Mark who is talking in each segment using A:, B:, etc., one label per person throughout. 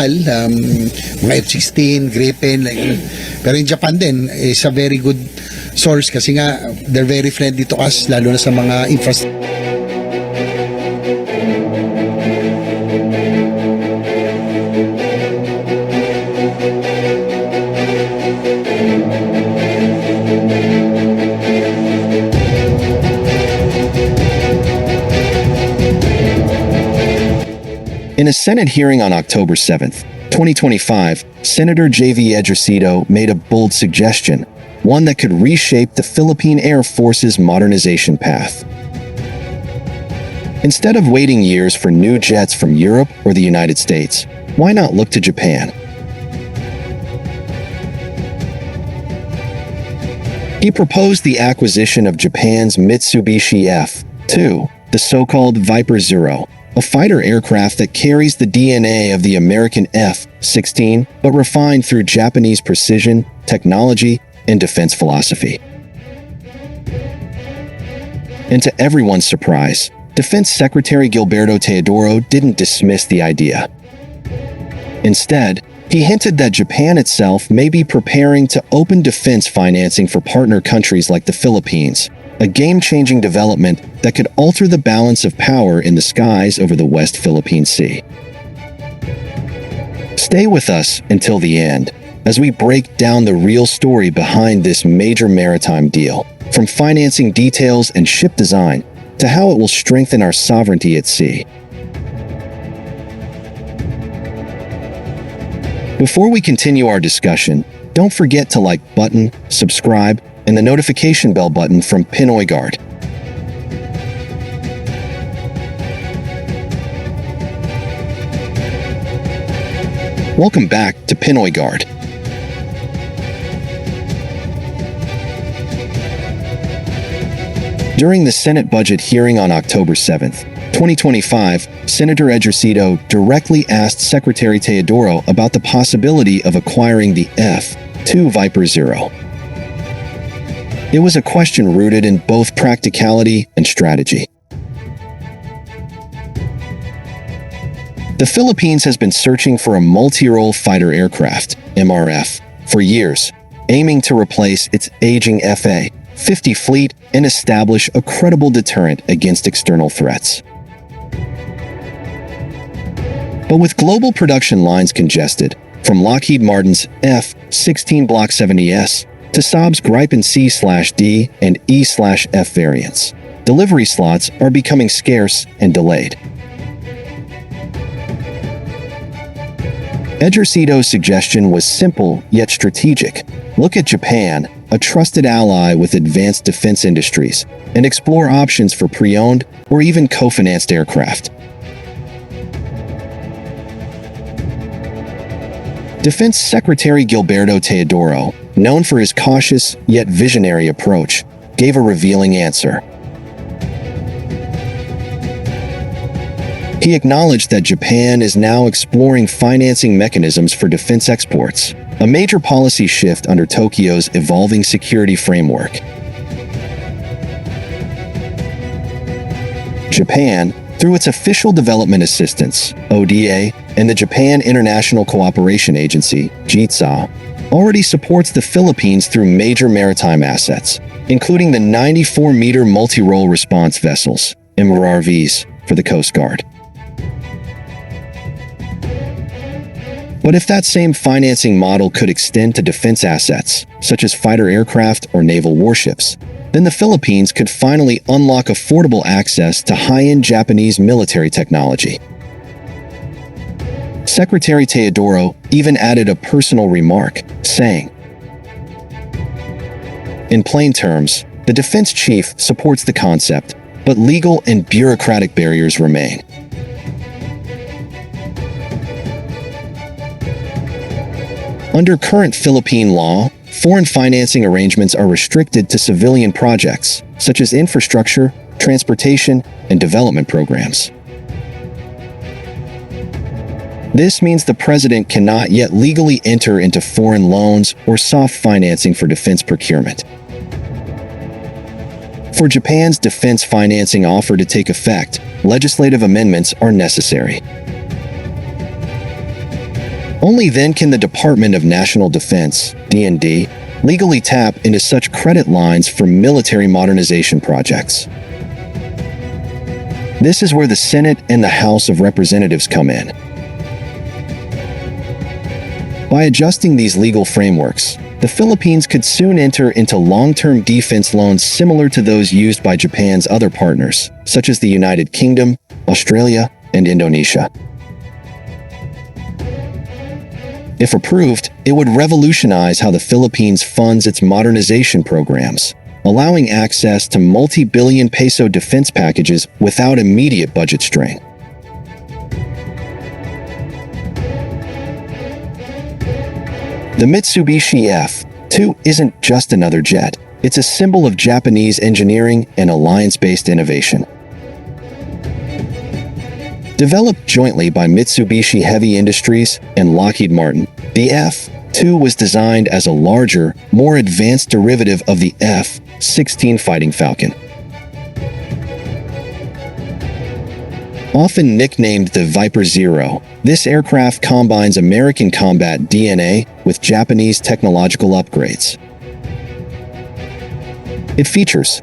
A: naval, mga F-16, Gripen, like, pero in Japan din is a very good source kasi nga they're very friendly to us, lalo na sa mga infrastructure.
B: In a Senate hearing on October 7th, 2025, Senator JV Ejercito made a bold suggestion, one that could reshape the Philippine Air Force's modernization path. Instead of waiting years for new jets from Europe or the United States, why not look to Japan? He proposed the acquisition of Japan's Mitsubishi F-2, the so-called Viper Zero, a fighter aircraft that carries the DNA of the American F-16 but refined through Japanese precision, technology, and defense philosophy. And to everyone's surprise, Defense Secretary Gilberto Teodoro didn't dismiss the idea. Instead, he hinted that Japan itself may be preparing to open defense financing for partner countries like the Philippines, a game-changing development that could alter the balance of power in the skies over the West Philippine Sea. Stay with us until the end, as we break down the real story behind this major maritime deal, from financing details and ship design to how it will strengthen our sovereignty at sea. Before we continue our discussion, don't forget to like button, subscribe, and the notification bell button from Pinoy Guard. Welcome back to Pinoy Guard. During the Senate budget hearing on October 7th, 2025, Senator Ejercito directly asked Secretary Teodoro about the possibility of acquiring the F-2 Viper Zero. It was a question rooted in both practicality and strategy. The Philippines has been searching for a multirole fighter aircraft, MRF, for years, aiming to replace its aging FA-50 fleet and establish a credible deterrent against external threats. But with global production lines congested, from Lockheed Martin's F-16 Block 70S to Saab's Gripen C/D and E/F variants, delivery slots are becoming scarce and delayed. Ejercito's suggestion was simple yet strategic. Look at Japan, a trusted ally with advanced defense industries, and explore options for pre-owned or even co-financed aircraft. Defense Secretary Gilberto Teodoro, known for his cautious yet visionary approach, gave a revealing answer. He acknowledged that Japan is now exploring financing mechanisms for defense exports, a major policy shift under Tokyo's evolving security framework. Japan, through its Official Development Assistance, ODA, and the Japan International Cooperation Agency, JICA, already supports the Philippines through major maritime assets, including the 94-meter multirole response vessels, MRVs, for the Coast Guard. But if that same financing model could extend to defense assets, such as fighter aircraft or naval warships, then the Philippines could finally unlock affordable access to high-end Japanese military technology. Secretary Teodoro even added a personal remark, saying, "In plain terms, the defense chief supports the concept, but legal and bureaucratic barriers remain." Under current Philippine law, foreign financing arrangements are restricted to civilian projects, such as infrastructure, transportation, and development programs. This means the president cannot yet legally enter into foreign loans or soft financing for defense procurement. For Japan's defense financing offer to take effect, legislative amendments are necessary. Only then can the Department of National Defense, D&D, legally tap into such credit lines for military modernization projects. This is where the Senate and the House of Representatives come in. By adjusting these legal frameworks, the Philippines could soon enter into long-term defense loans similar to those used by Japan's other partners, such as the United Kingdom, Australia, and Indonesia. If approved, it would revolutionize how the Philippines funds its modernization programs, allowing access to multi-billion peso defense packages without immediate budget strain. The Mitsubishi F-2 isn't just another jet. It's a symbol of Japanese engineering and alliance-based innovation. Developed jointly by Mitsubishi Heavy Industries and Lockheed Martin, the F-2 was designed as a larger, more advanced derivative of the F-16 Fighting Falcon. Often nicknamed the Viper Zero, this aircraft combines American combat DNA with Japanese technological upgrades. It features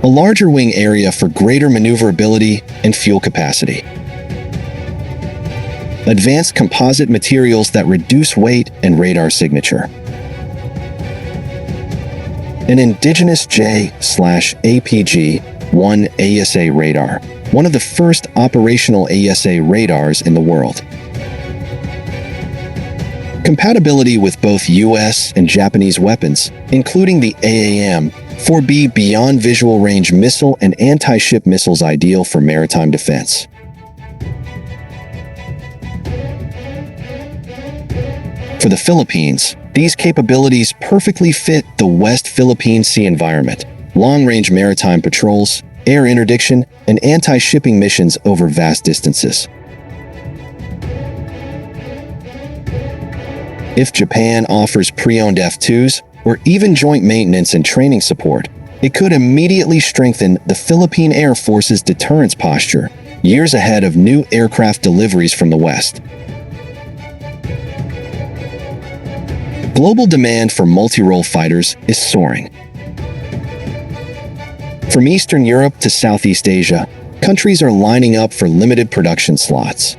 B: a larger wing area for greater maneuverability and fuel capacity, advanced composite materials that reduce weight and radar signature, an indigenous J/APG-1 AESA radar, one of the first operational AESA radars in the world. Compatibility with both US and Japanese weapons, including the AAM-4B Beyond Visual Range missile and anti-ship missiles ideal for maritime defense. For the Philippines, these capabilities perfectly fit the West Philippine Sea environment: long-range maritime patrols, air interdiction, and anti-shipping missions over vast distances. If Japan offers pre-owned F-2s, or even joint maintenance and training support, it could immediately strengthen the Philippine Air Force's deterrence posture, years ahead of new aircraft deliveries from the West. Global demand for multirole fighters is soaring. From Eastern Europe to Southeast Asia, countries are lining up for limited production slots.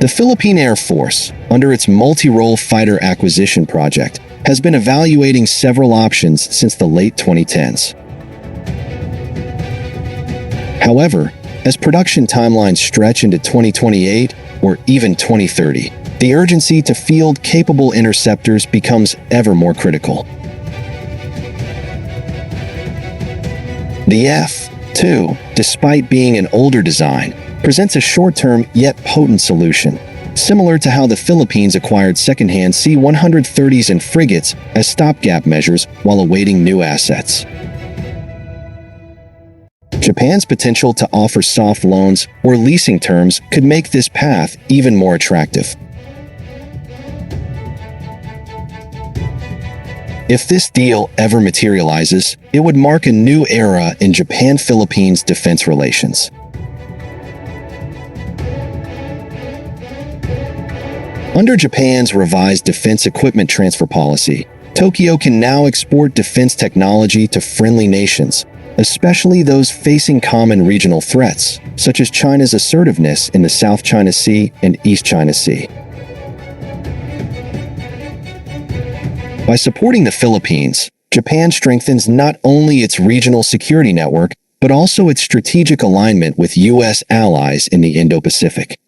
B: The Philippine Air Force, under its multirole fighter acquisition project, has been evaluating several options since the late 2010s. However, as production timelines stretch into 2028 or even 2030, the urgency to field capable interceptors becomes ever more critical. The F-2, despite being an older design, presents a short-term yet potent solution, similar to how the Philippines acquired second-hand C-130s and frigates as stopgap measures while awaiting new assets. Japan's potential to offer soft loans or leasing terms could make this path even more attractive. If this deal ever materializes, it would mark a new era in Japan-Philippines defense relations. Under Japan's revised defense equipment transfer policy, Tokyo can now export defense technology to friendly nations, especially those facing common regional threats, such as China's assertiveness in the South China Sea and East China Sea. By supporting the Philippines, Japan strengthens not only its regional security network, but also its strategic alignment with U.S. allies in the Indo-Pacific.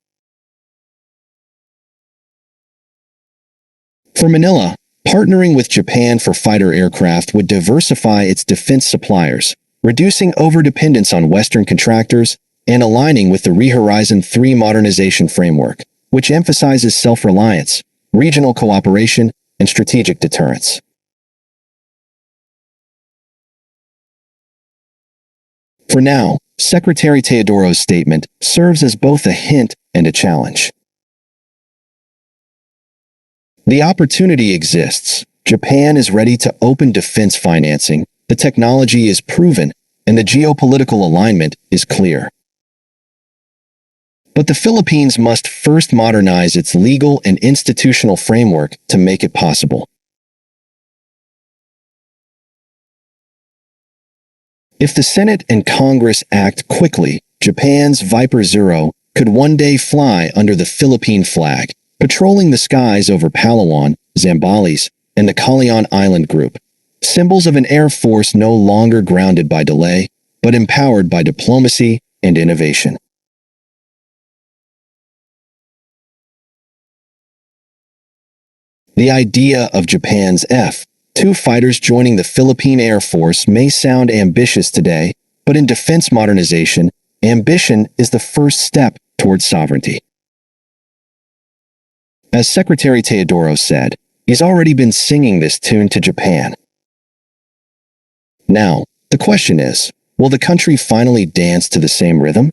B: For Manila, partnering with Japan for fighter aircraft would diversify its defense suppliers, reducing overdependence on Western contractors and aligning with the Rehorizon 3 modernization framework, which emphasizes self-reliance, regional cooperation, and strategic deterrence. For now, Secretary Teodoro's statement serves as both a hint and a challenge. The opportunity exists. Japan is ready to open defense financing, the technology is proven, and the geopolitical alignment is clear. But the Philippines must first modernize its legal and institutional framework to make it possible. If the Senate and Congress act quickly, Japan's Viper Zero could one day fly under the Philippine flag, patrolling the skies over Palawan, Zambales, and the Calayan Island Group, symbols of an air force no longer grounded by delay, but empowered by diplomacy and innovation. The idea of Japan's F-2 fighters joining the Philippine Air Force may sound ambitious today, but in defense modernization, ambition is the first step towards sovereignty. As Secretary Teodoro said, he's already been singing this tune to Japan. Now, the question is, will the country finally dance to the same rhythm?